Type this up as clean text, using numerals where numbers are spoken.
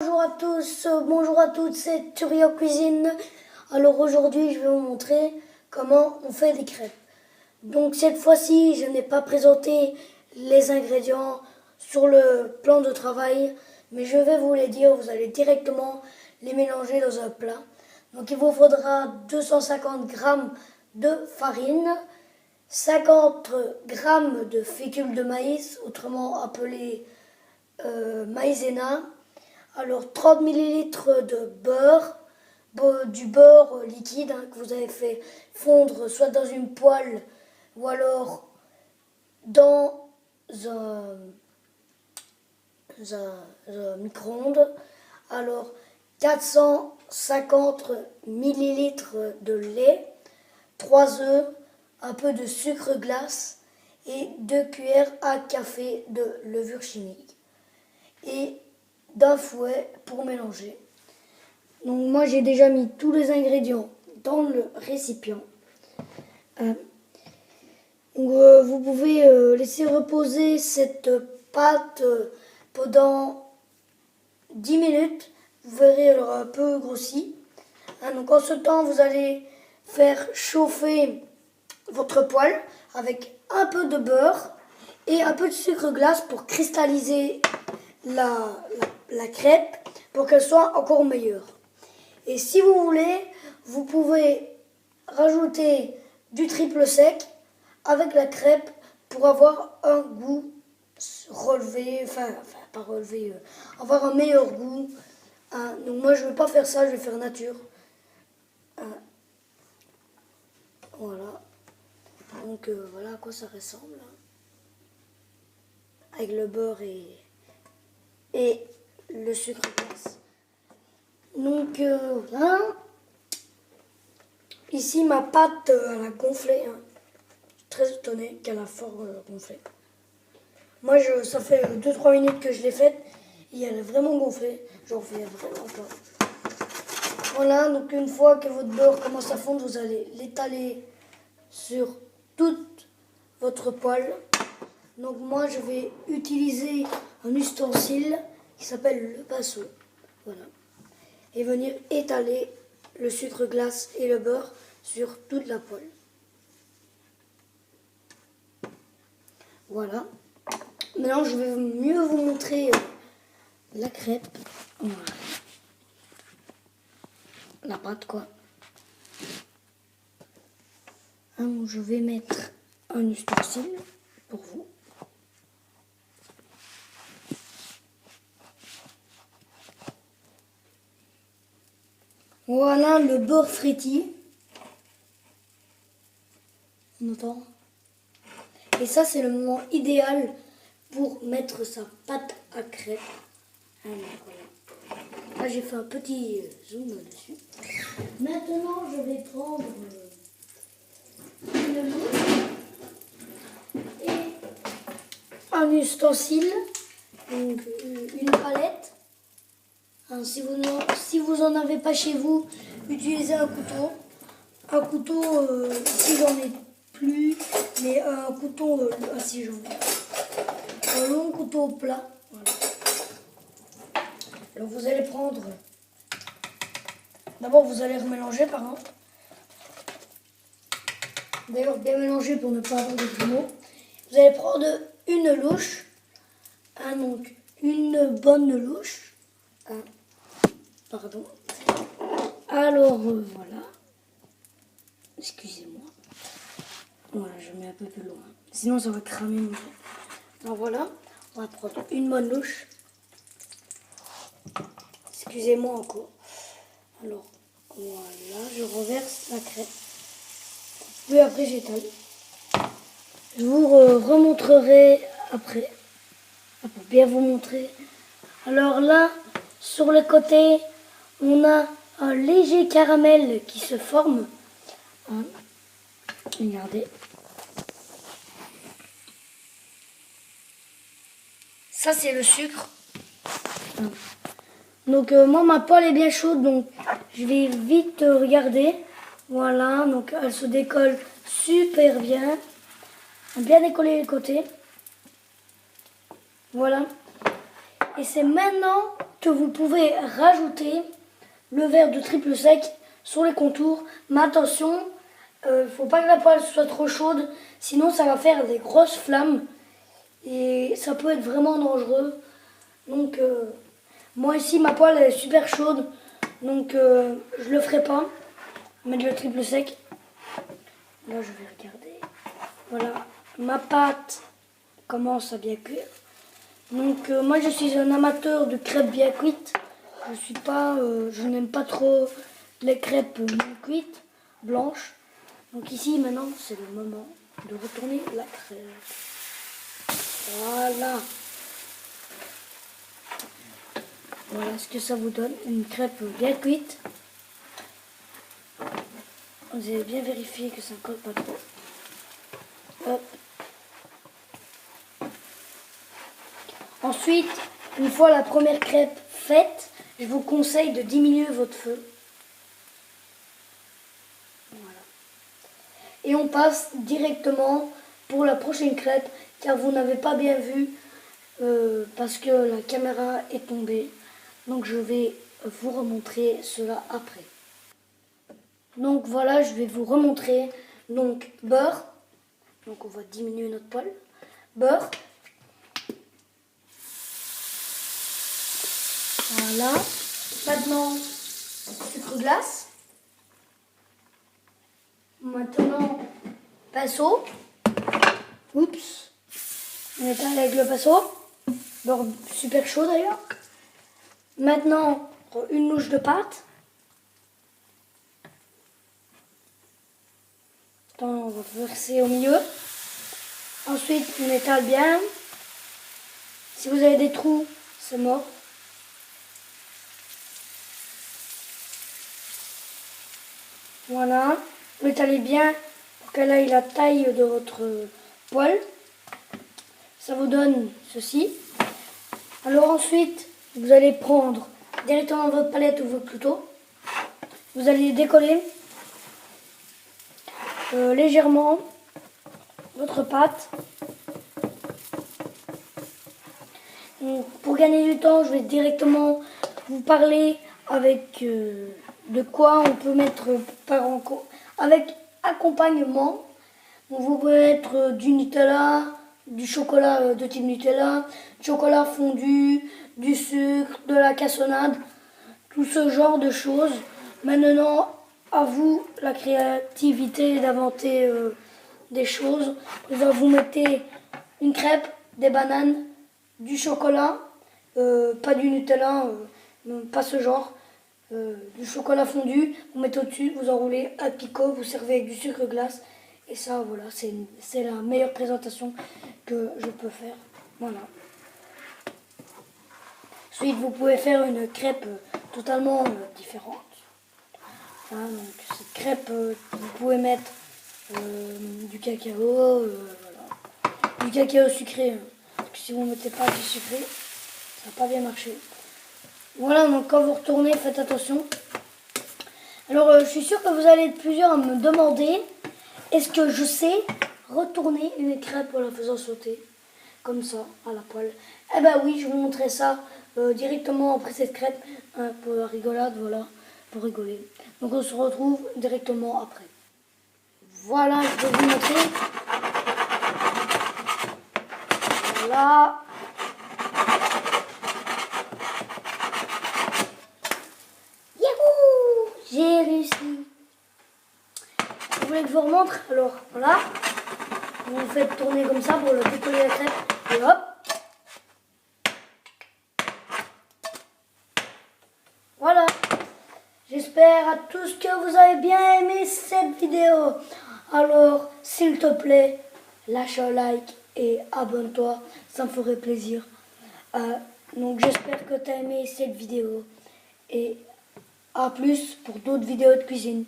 Bonjour à tous, bonjour à toutes, c'est Turia Cuisine. Alors aujourd'hui je vais vous montrer comment on fait des crêpes. Donc cette fois-ci je n'ai pas présenté les ingrédients sur le plan de travail, mais je vais vous les dire, vous allez directement les mélanger dans un plat. Donc il vous faudra 250 g de farine, 50 g de fécule de maïs, autrement appelé maïzena. Alors 30 ml de beurre, du beurre liquide que vous avez fait fondre soit dans une poêle ou alors dans un micro-ondes. Alors 450 ml de lait, 3 œufs, un peu de sucre glace et 2 cuillères à café de levure chimique. Et d'un fouet pour mélanger. Donc moi j'ai déjà mis tous les ingrédients dans le récipient. Vous pouvez laisser reposer cette pâte pendant 10 minutes. Vous verrez, elle aura un peu grossi. Donc en ce temps, vous allez faire chauffer votre poêle avec un peu de beurre et un peu de sucre glace pour cristalliser la crêpe pour qu'elle soit encore meilleure. Et si vous voulez, vous pouvez rajouter du triple sec avec la crêpe pour avoir un goût relevé, enfin pas relevé, avoir un meilleur goût. Donc moi je ne vais pas faire ça, je vais faire nature. Voilà. Donc voilà à quoi ça ressemble. Avec le beurre et le sucre glace. Donc voilà. Ici ma pâte elle a gonflé. Je suis très étonnée qu'elle a fort gonflé. Moi ça fait 2-3 minutes que je l'ai faite et elle a vraiment gonflé. J'en fais vraiment pas. Voilà, donc une fois que votre beurre commence à fondre, vous allez l'étaler sur toute votre poêle. Donc moi je vais utiliser un ustensile qui s'appelle le pinceau. Voilà. Et venir étaler le sucre glace et le beurre sur toute la poêle. Voilà. Maintenant je vais mieux vous montrer la crêpe. Voilà. La pâte quoi. Je vais mettre un ustensile pour vous. Voilà le beurre frétille. On entend? Et ça, c'est le moment idéal pour mettre sa pâte à crêpes. Alors, voilà. Là, j'ai fait un petit zoom dessus. Maintenant, je vais prendre une louche et un ustensile, donc une palette. Si vous en avez pas chez vous, utilisez un couteau. Un couteau, si j'en ai plus, mais un couteau si j'en ai. Un long couteau plat. Voilà. Alors vous allez prendre. D'abord vous allez remélanger par exemple. D'ailleurs bien mélanger pour ne pas avoir de grumeaux. Vous allez prendre une louche. Donc une bonne louche. Pardon. Alors voilà. Excusez-moi. Voilà, je mets un peu plus loin. Sinon ça va cramer mon truc. Donc voilà, on va prendre une bonne louche. Excusez-moi encore. Alors voilà, je reverse la crêpe. Puis après j'étale. Je vous remontrerai après. Pour bien vous montrer. Alors là, sur le côté, on a un léger caramel qui se forme. Regardez. Ça, c'est le sucre. Donc, moi, ma poêle est bien chaude, donc je vais vite regarder. Voilà, donc elle se décolle super bien. Bien décoller les côtés. Voilà. Et c'est maintenant que vous pouvez rajouter le verre de triple sec sur les contours. Mais attention, faut pas que la poêle soit trop chaude, sinon ça va faire des grosses flammes et ça peut être vraiment dangereux. Donc moi ici ma poêle est super chaude, donc je le ferai pas. Mettre le triple sec. Là je vais regarder. Voilà, ma pâte commence à bien cuire. Donc moi je suis un amateur de crêpes bien cuites. Je n'aime pas trop les crêpes non cuites, blanches. Donc ici maintenant c'est le moment de retourner la crêpe. Voilà. Voilà ce que ça vous donne, une crêpe bien cuite. Vous avez bien vérifié que ça ne colle pas trop. Hop. Ensuite, une fois la première crêpe faite, je vous conseille de diminuer votre feu. Voilà. Et on passe directement pour la prochaine crêpe, car vous n'avez pas bien vu parce que la caméra est tombée. Donc je vais vous remontrer cela après. Donc voilà, je vais vous remontrer. Donc beurre. Donc on va diminuer notre poêle. Beurre. Voilà. Maintenant, sucre glace. Maintenant, pinceau. Oups. On est allé avec le pinceau. Beurre super chaud d'ailleurs. Maintenant, une louche de pâte. Attends, on va verser au milieu. Ensuite, on étale bien. Si vous avez des trous, c'est mort. Voilà. Vous étalez bien pour qu'elle aille la taille de votre poêle. Ça vous donne ceci. Alors ensuite, vous allez prendre directement votre palette ou votre couteau. Vous allez décoller légèrement votre pâte. Donc, pour gagner du temps, je vais directement vous parler avec de quoi on peut mettre avec accompagnement. Donc, vous pouvez mettre du Nutella, du chocolat de type Nutella, du chocolat fondu, du sucre, de la cassonade, tout ce genre de choses. Maintenant, à vous la créativité d'inventer des choses. Vous mettez une crêpe, des bananes, du chocolat, pas du Nutella, pas ce genre, du chocolat fondu, vous mettez au-dessus, vous enroulez un picot, vous servez avec du sucre glace. Et ça, voilà, c'est la meilleure présentation que je peux faire. Voilà. Ensuite, vous pouvez faire une crêpe totalement différente. Voilà, donc cette crêpe, vous pouvez mettre du cacao, voilà. Du cacao sucré. Parce que si vous ne mettez pas du sucré, ça va pas bien marcher. Voilà, donc quand vous retournez, faites attention. Alors, je suis sûre que vous allez être plusieurs à me demander, est-ce que je sais retourner une crêpe en la faisant sauter comme ça, à la poêle? Eh ben oui, je vous montrer ça directement après cette crêpe, pour la rigolade, voilà, pour rigoler. Donc on se retrouve directement après. Voilà, je vais vous montrer. Voilà. Youhou! J'ai réussi. Vous voulez que je vous remontre? Alors, voilà. Vous faites tourner comme ça pour le décoller la crêpe. Et hop. Voilà. J'espère à tous que vous avez bien aimé cette vidéo. Alors, s'il te plaît, lâche un like et abonne-toi. Ça me ferait plaisir. Donc, j'espère que tu as aimé cette vidéo. Et à plus pour d'autres vidéos de cuisine.